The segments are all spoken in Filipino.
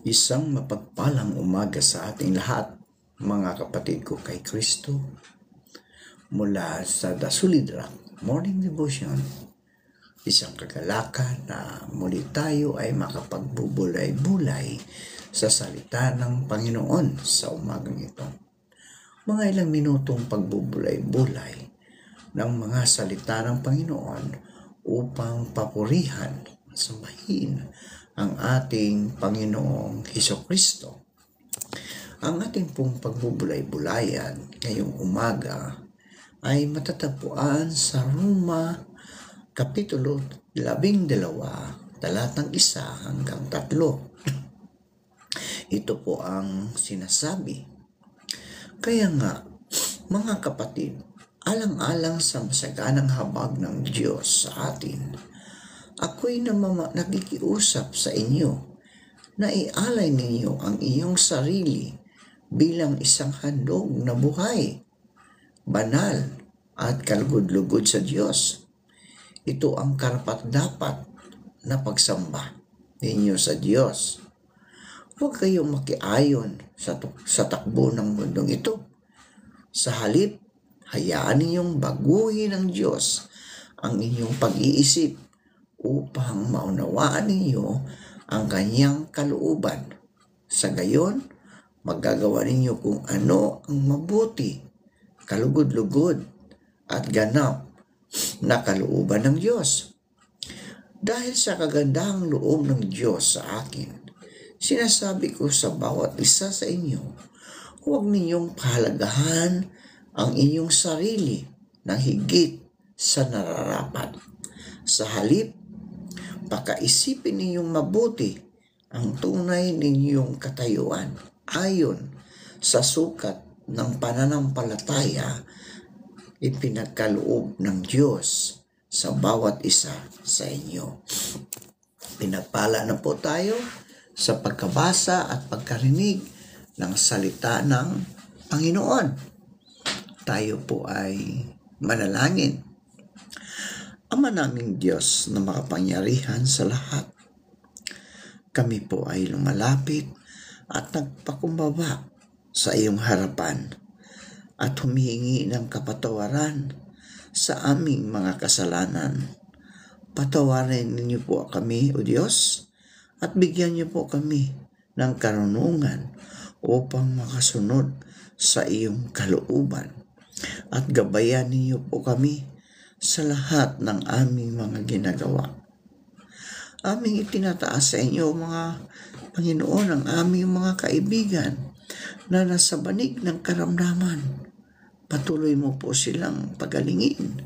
Isang mapagpalang umaga sa ating lahat, mga kapatid ko kay Kristo. Mula sa The Solid Rock Morning Devotion, isang kagalakan na muli tayo ay makapagbubulay-bulay sa salita ng Panginoon sa umagang ito. Mga ilang minutong pagbubulay-bulay ng mga salita ng Panginoon upang papurihan, sambahin ang ating Panginoong Hesukristo. Ang ating pong pagbubulay-bulayan ngayong umaga ay matatagpuan sa Roma Kapitulo 12, talatang 1 hanggang 3. Ito po ang sinasabi. Kaya nga, mga kapatid, alang-alang sa masaganang habag ng Diyos sa atin, ako'y nakikiusap sa inyo na ialay ninyo ang iyong sarili bilang isang handog na buhay, banal at kalugod-lugod sa Diyos. Ito ang karapat-dapat na pagsamba ninyo sa Diyos. Huwag kayong makiayon sa takbo ng mundong ito. Sa halip, hayaan ninyong baguhin ng Diyos ang inyong pag-iisip upang maunawaan ninyo ang kanyang kalooban. Sa gayon, magagawa ninyo kung ano ang mabuti, kalugod-lugod at ganap na kalooban ng Diyos. Dahil sa kagandahang loob ng Diyos sa akin, sinasabi ko sa bawat isa sa inyo, huwag ninyong pahalagahan ang inyong sarili na higit sa nararapat. Sa halip, pakaisipin ninyong mabuti ang tunay ninyong katayuan ayon sa sukat ng pananampalataya ipinagkaloob ng Diyos sa bawat isa sa inyo. Pinagpala na po tayo sa pagkabasa at pagkarinig ng salita ng Panginoon. Tayo po ay manalangin. Ama naming Diyos na makapangyarihan sa lahat, kami po ay lumalapit at nagpakumbaba sa iyong harapan at humihingi ng kapatawaran sa aming mga kasalanan. Patawarin ninyo po kami, O Diyos, at bigyan niyo po kami ng karunungan upang makasunod sa iyong kalooban. At gabayan ninyo po kami sa lahat ng aming mga ginagawa. Aming itinataas sa inyo, mga Panginoon, ang aming mga kaibigan na nasa banig ng karamdaman. Patuloy mo po silang pagalingin.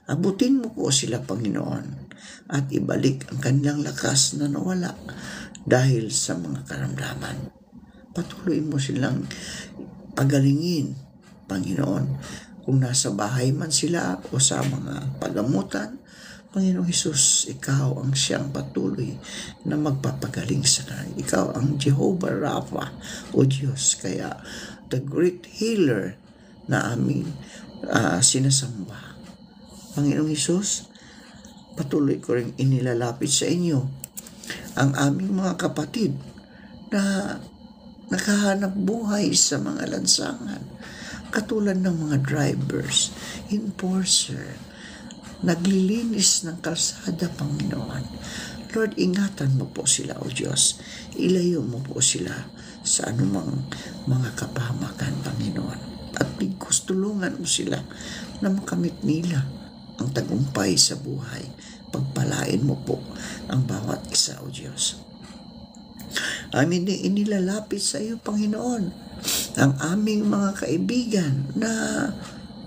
Abutin mo po sila, Panginoon, at ibalik ang kanilang lakas na nawala dahil sa mga karamdaman. Patuloy mo silang pagalingin, Panginoon, kung nasa bahay man sila o sa mga pagamutan. Panginoong Hesus, ikaw ang siyang patuloy na magpapagaling sa kanila. Ikaw ang Jehovah Rapha, O Diyos. Kaya the great healer na aming sinasamba. Panginoong Hesus, patuloy ko rin inilalapit sa inyo ang aming mga kapatid na nakahanap buhay sa mga lansangan, katulad ng mga drivers, enforcer, naglilinis ng kalsada, Panginoon. Lord, ingatan mo po sila, O Diyos. Ilayo mo po sila sa anumang mga kapahamakan, Panginoon. At tulungan mo sila na makamit nila ang tagumpay sa buhay. Pagpalain mo po ang bawat isa, O Diyos. Amin din inilalapit sa iyo, Panginoon, ang aming mga kaibigan na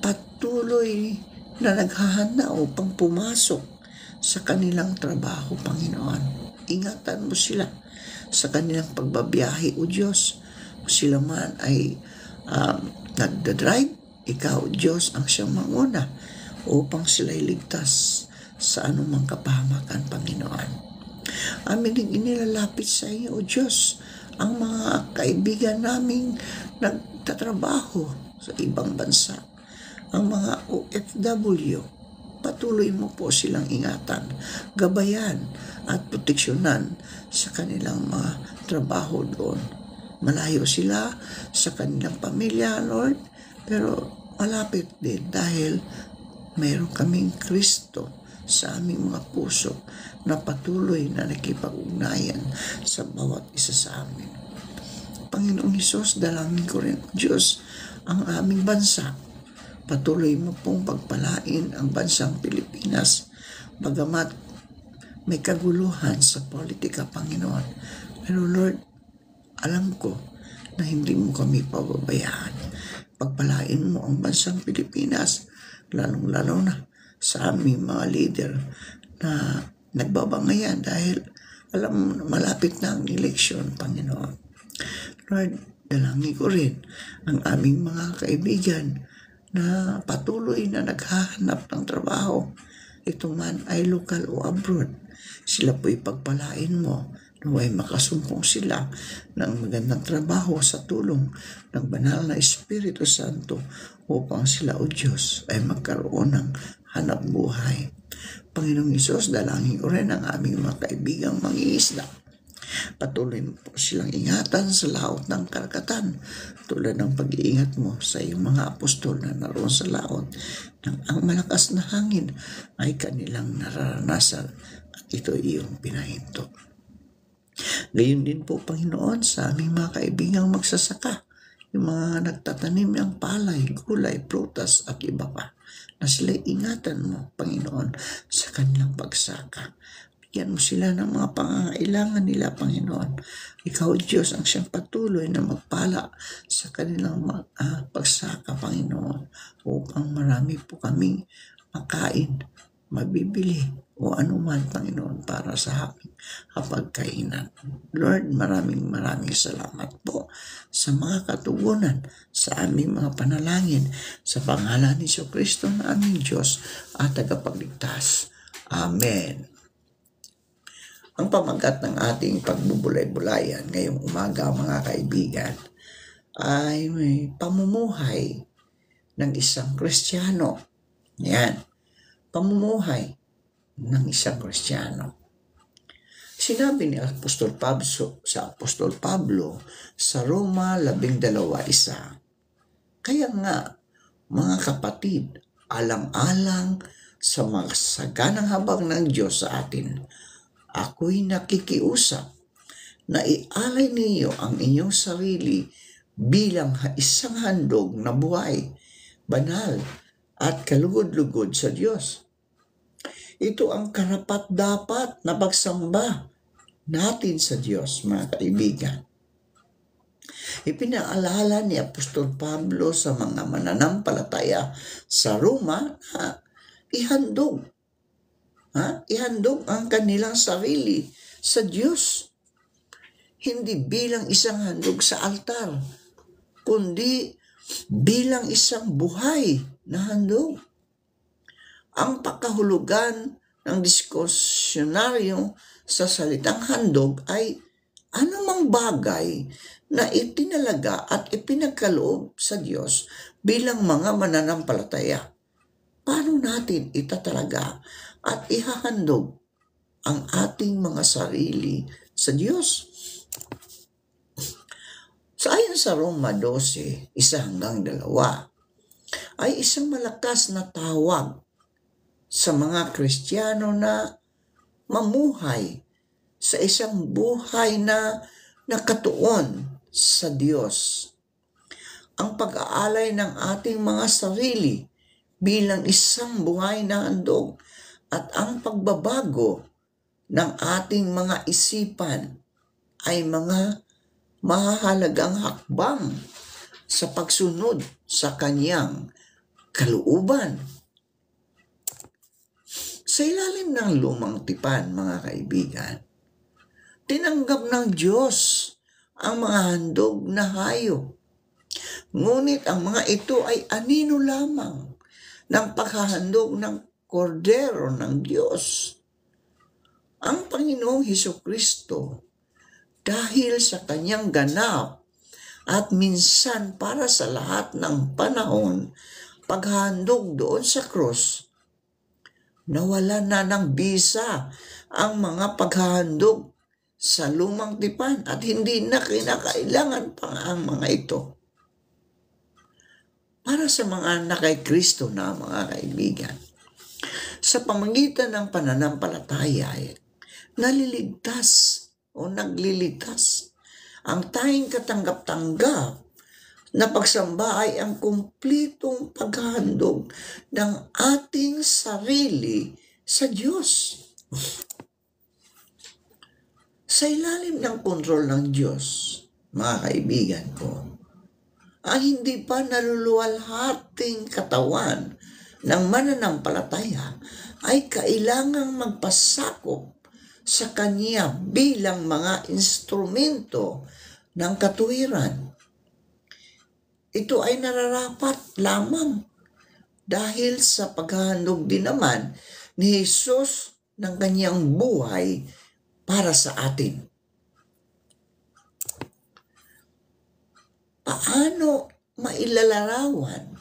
patuloy na naghahanda upang pumasok sa kanilang trabaho, Panginoon. Ingatan mo sila sa kanilang pagbabiyahe, O Diyos. Kung sila man ay nagdadrive, ikaw, Diyos, ang siyang manguna upang sila'y ligtas sa anumang kapahamakan, Panginoon. Amin din inilalapit sa iyo, O Diyos, ang mga kaibigan naming nagtatrabaho sa ibang bansa, ang mga OFW. Patuloy mo po silang ingatan, gabayan at proteksyonan sa kanilang mga trabaho doon. Malayo sila sa kanilang pamilya, Lord, pero malapit din dahil mayroon kaming Kristo sa aming mga puso na patuloy na nakipag-ugnayan sa bawat isa sa amin. Panginoong Hesus, dalangin ko rin, Diyos, ang aming bansa. Patuloy mo pong pagpalain ang bansang Pilipinas, bagamat may kaguluhan sa politika, Panginoon. Pero Lord, alam ko na hindi mo kami pababayaan. Pagpalain mo ang bansang Pilipinas, lalong-lalo na sa aming mga leader na nagbabangayan dahil alam mo na malapit na ang eleksyon, Panginoon. Lord, dalangin ko rin ang aming mga kaibigan na patuloy na naghahanap ng trabaho. Ito man ay lokal o abroad. Sila po'y pagpalain mo. Naway makasumpong sila ng magandang trabaho sa tulong ng banal na Espiritu Santo upang sila, O Diyos, ay magkaroon ng hanap buhay. Panginoong Hesus, dalangin ko rin ang aming mga kaibigang mangingisda. Patuloy mo po silang ingatan sa laot ng karagatan tulad ng pag-iingat mo sa iyong mga apostol na naroon sa laot nang ang malakas na hangin ay kanilang nararanasan at ito iyong pinahinto. Gayon din po, Panginoon, sa aming mga kaibigang magsasaka, yung mga nagtatanim ng palay, gulay, prutas at iba pa, na sila'y ingatan mo, Panginoon, sa kanilang pagsaka. Bigyan mo sila ng mga pangangailangan nila, Panginoon. Ikaw, Diyos, ang siyang patuloy na magpala sa kanilang pagsaka, Panginoon, upang marami po kaming makain, mabibili, o anuman, Panginoon, para sa aming kapagkainan. Lord, maraming salamat po sa mga katugunan sa aming mga panalangin sa pangalan ni Kristo na aming Diyos at tagapagligtas. Amen. Ang pamagat ng ating pagbubulay-bulayan ngayong umaga, mga kaibigan, ay may pamumuhay ng isang Kristiyano. Yan, pamumuhay ng isang Kristiyano. Sinabi ni Apostol Pablo sa Roma 12:1, kaya nga, mga kapatid, alang-alang sa mga saganang habag ng Diyos sa atin, ako'y nakikiusap na ialay ninyo ang inyong sarili bilang isang handog na buhay, banal at kalugod-lugod sa Diyos. Ito ang karapat-dapat na pagsamba natin sa Diyos, mga kaibigan. Ipinaalala ni Apostol Pablo sa mga mananampalataya sa Roma na ihandog ang kanilang sarili sa Diyos. Hindi bilang isang handog sa altar, kundi bilang isang buhay na handog. Ang pakahulugan ng diskusyonaryo sa salitang handog ay anumang bagay na itinalaga at ipinagkaloob sa Diyos bilang mga mananampalataya. Paano natin itatalaga at ihahandog ang ating mga sarili sa Diyos? Ayon sa Roma 12:1-2, ay isang malakas na tawag sa mga Kristiyano na mamuhay sa isang buhay na nakatuon sa Diyos. Ang pag-aalay ng ating mga sarili bilang isang buhay na handog at ang pagbabago ng ating mga isipan ay mga mahahalagang hakbang sa pagsunod sa kanyang kalooban. Sa ilalim ng lumang tipan, mga kaibigan, tinanggap ng Diyos ang mga handog na hayop. Ngunit ang mga ito ay anino lamang ng paghahandog ng kordero ng Diyos. Ang Panginoong Hesukristo, dahil sa kanyang ganap at minsan para sa lahat ng panahon, paghahandog doon sa krus, nawala na ng bisa ang mga paghahandog sa lumang tipan at hindi na kinakailangan pang ang mga ito. Para sa mga anak kay Kristo na mga kaibigan, sa pamamagitan ng pananampalataya ay naliligtas o nagliligtas. Ang tanging katanggap-tanggap na pagsamba ay ang kumplitong paghahandog ng ating sarili sa Diyos. Sa ilalim ng kontrol ng Diyos, mga kaibigan ko, ang hindi pa naluluwalhating katawan ng mananampalataya ay kailangang magpasakop sa Kanya bilang mga instrumento ng katuwiran. Ito ay nararapat lamang dahil sa paghahandog din naman ni Jesus ng Kanyang buhay para sa atin. Paano mailalarawan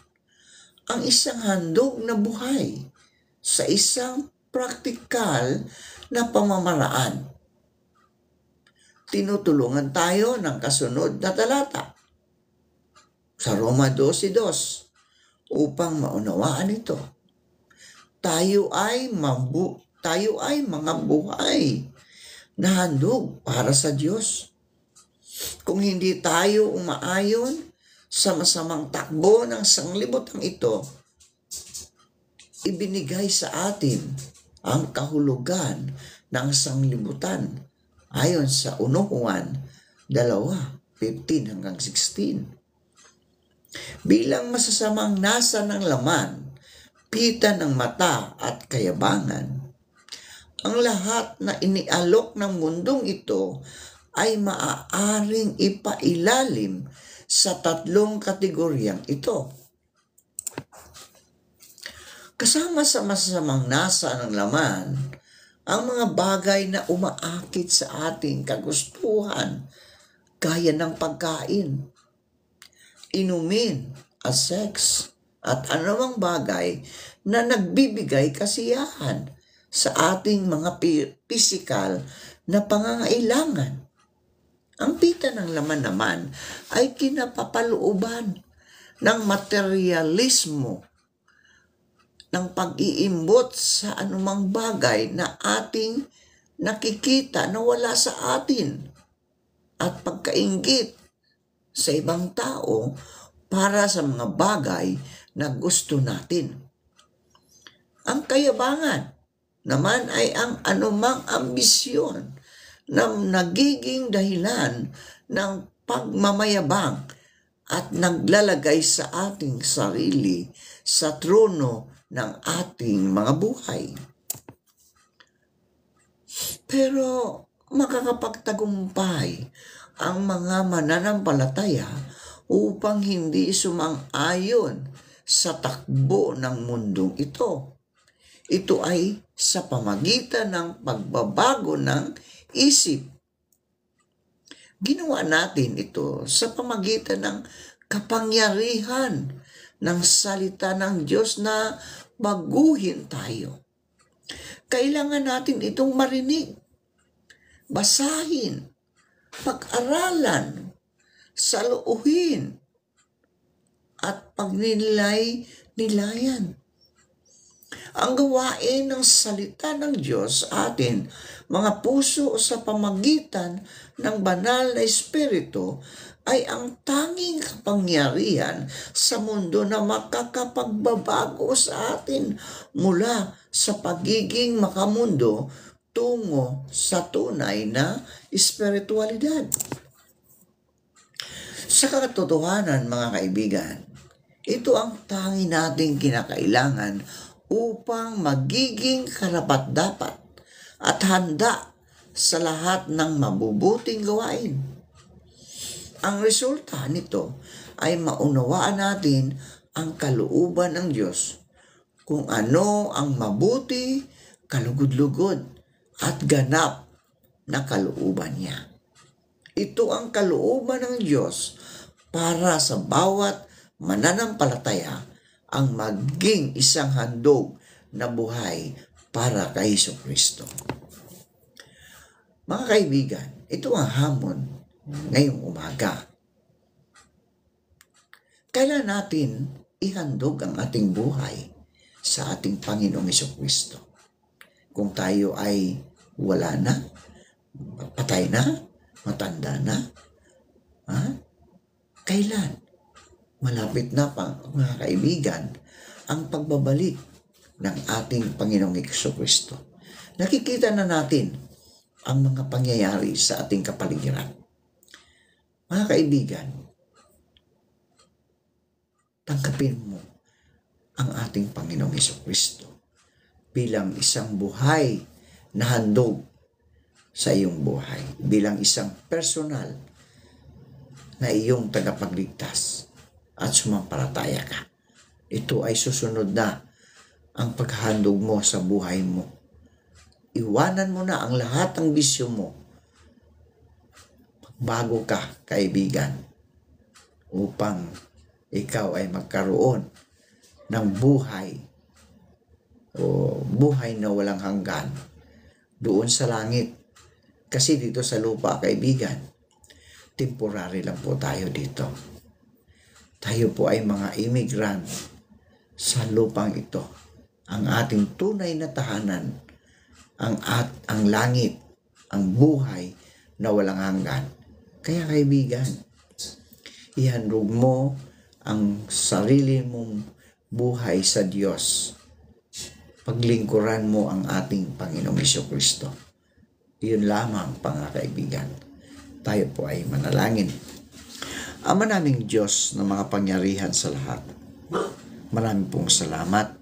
ang isang handog na buhay sa isang praktikal na pamamaraan? Tinutulungan tayo ng kasunod na talata sa Roma 12:2 upang maunawaan ito. Tayo ay mga buhay na handog para sa Diyos. Kung hindi tayo umaayon sa masamang takbo ng sanglibutang ito, ibinigay sa atin ang kahulugan ng sanglibutan ayon sa 1 Juan 2:15-16. Bilang masasamang nasa ng laman, pita ng mata at kayabangan, ang lahat na inialok ng mundong ito ay maaaring ipailalim sa 3 kategoryang ito. Kasama sa masasamang nasa ng laman, ang mga bagay na umaakit sa ating kagustuhan, gaya ng pagkain, inumin at sex, at anumang bagay na nagbibigay kasiyahan sa ating mga pisikal na pangangailangan. Ang pita ng laman naman ay kinapapalooban ng materialismo, ng pag-iimbot sa anumang bagay na ating nakikita na wala sa atin, at pagkainggit sa ibang tao para sa mga bagay na gusto natin. Ang kayabangan naman ay ang anumang ambisyon na nagiging dahilan ng pagmamayabang at naglalagay sa ating sarili sa trono ng ating mga buhay. Pero makakapagtagumpay ang mga mananampalataya upang hindi sumang-ayon sa takbo ng mundong ito. Ito ay sa pamagitan ng pagbabago ng isip. Ginawa natin ito sa pamagitan ng kapangyarihan ng salita ng Diyos na baguhin tayo. Kailangan natin itong marinig, basahin, pag-aralan, saluuhin, at pagnilay-nilayan. Ang gawain ng salita ng Diyos sa atin, mga puso, sa pamagitan ng banal na Espiritu ay ang tanging kapangyarihan sa mundo na makakapagbabago sa atin mula sa pagiging makamundo tungo sa tunay na espiritualidad. Sa katotohanan, mga kaibigan, ito ang tanging nating kinakailangan upang magiging karapat-dapat at handa sa lahat ng mabubuting gawain. Ang resulta nito ay maunawaan natin ang kalooban ng Diyos, kung ano ang mabuti, kalugod-lugod, at ganap na kalooban niya. Ito ang kalooban ng Diyos para sa bawat mananampalataya, ang maging isang handog na buhay para kay Jesucristo. Mga kaibigan, ito ang hamon ngayong umaga. Kailan natin ihandog ang ating buhay sa ating Panginoong Jesucristo? Kung tayo ay wala na, patay na, matanda na, kailan? Malapit na pa, mga kaibigan, ang pagbabalik ng ating Panginoong Jesucristo. Nakikita na natin ang mga pangyayari sa ating kapaligiran. Mga kaibigan, tanggapin mo ang ating Panginoong Jesucristo bilang isang buhay na handog sa iyong buhay, bilang isang personal na iyong tagapagligtas at sumampalataya ka. Ito ay susunod na ang paghandog mo sa buhay mo. Iwanan mo na ang lahat ng bisyo mo. Bago ka, kaibigan, upang ikaw ay magkaroon ng buhay o buhay na walang hanggan doon sa langit. Kasi dito sa lupa, kaibigan, temporary lang po tayo dito. Tayo po ay mga immigrant sa lupang ito. Ang ating tunay na tahanan, ang langit, ang buhay na walang hanggan. Kaya kaibigan, ihandog mo ang sarili mong buhay sa Diyos. Paglingkuran mo ang ating Panginoong Jesucristo. Yun lamang, mga kaibigan. Tayo po ay manalangin. Ama naming Diyos na mga pangyarihan sa lahat, maraming pong salamat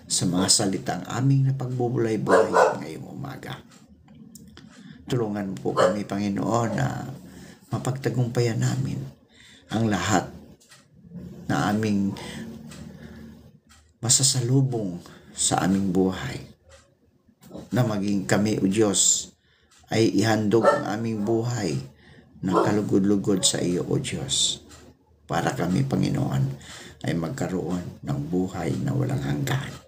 sa mga salitang aming napagbubulay-bulay ngayong umaga. Tulungan mo po kami, Panginoon, na mapagtagumpayan namin ang lahat na aming masasalubong sa aming buhay. Na maging kami, O Diyos, ay ihandog ang aming buhay na kalugod-lugod sa iyo, O Diyos. Para kami, Panginoon, ay magkaroon ng buhay na walang hanggan.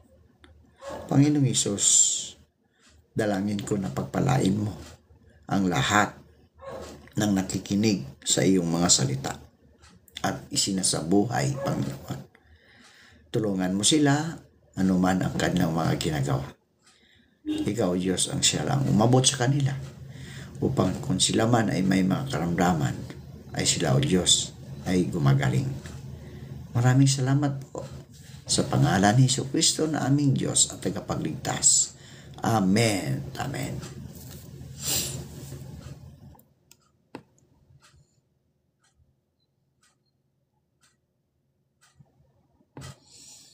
Panginoong Hesus, dalangin ko na pagpalain mo ang lahat ng nakikinig sa iyong mga salita at isinasabuhay, Panginoon. Tulungan mo sila anuman ang kanilang mga ginagawa. Ikaw, Diyos, ang siya lang umabot sa kanila upang kung sila man ay may mga karamdaman, ay sila, O Diyos, ay gumagaling. Maraming salamat po sa pangalan ni Jesucristo na aming Diyos at tagapagligtas. Amen. Amen.